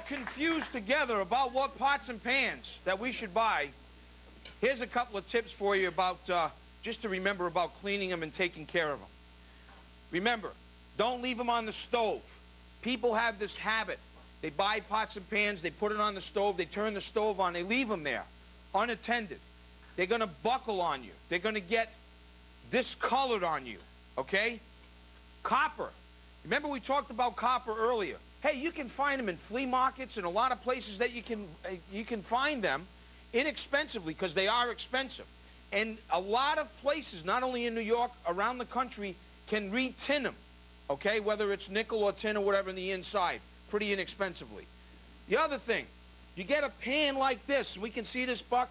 confused together about what pots and pans that we should buy, here's a couple of tips for you about, just to remember about cleaning them and taking care of them. Remember, don't leave them on the stove. People have this habit. They buy pots and pans, they put it on the stove, they turn the stove on, they leave them there, unattended. They're going to buckle on you. They're going to get discolored on you, okay? Copper. Remember we talked about copper earlier. Hey, you can find them in flea markets and a lot of places that you can find them inexpensively, because they are expensive. And a lot of places, not only in New York, around the country, can re-tin them, okay? Whether it's nickel or tin or whatever in the inside, pretty inexpensively. The other thing, you get a pan like this, we can see this, Buck,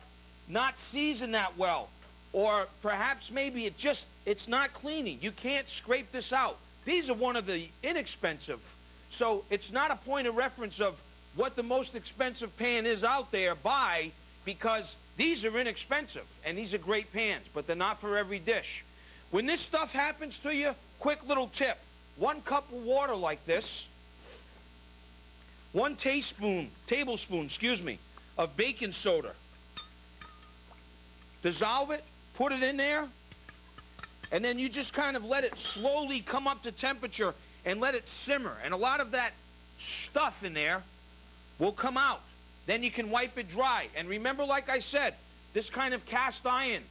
not seasoned that well. Or perhaps maybe it's not cleaning. You can't scrape this out. These are one of the inexpensive. So it's not a point of reference of what the most expensive pan is out there by, because these are inexpensive and these are great pans, but they're not for every dish. When this stuff happens to you, quick little tip. 1 cup of water like this, 1 tablespoon, of baking soda. Dissolve it, put it in there, and then you just kind of let it slowly come up to temperature and let it simmer. And a lot of that stuff in there will come out. Then you can wipe it dry. And remember, like I said, this kind of cast iron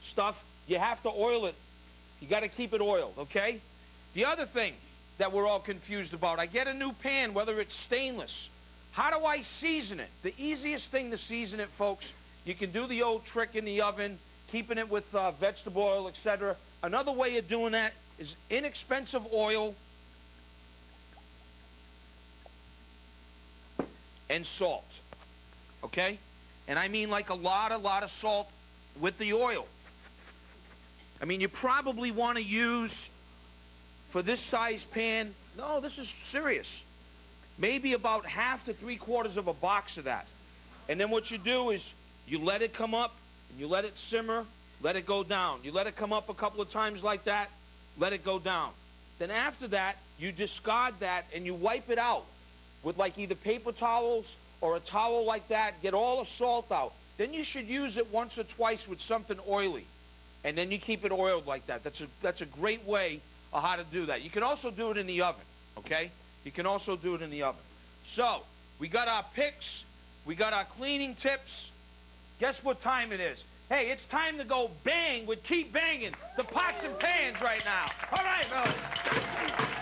stuff, you have to oil it. You got to keep it oiled, okay? The other thing that we're all confused about, I get a new pan, whether it's stainless. How do I season it? The easiest thing to season it, folks, you can do the old trick in the oven, keeping it with vegetable oil, etc. Another way of doing that is inexpensive oil and salt, okay? And I mean like a lot of salt with the oil. I mean, you probably want to use, for this size pan, no, this is serious, maybe about 1/2 to 3/4 of a box of that. And then what you do is you let it come up, and you let it simmer, let it go down. You let it come up a couple of times like that, let it go down. Then after that, you discard that and you wipe it out with like either paper towels or a towel like that, get all the salt out. Then you should use it once or twice with something oily. And then you keep it oiled like that. That's a great way of how to do that. You can also do it in the oven, okay? You can also do it in the oven. So, we got our picks, we got our cleaning tips. Guess what time it is? Hey, it's time to go bang with Keep Banging the pots and pans right now. All right, fellas.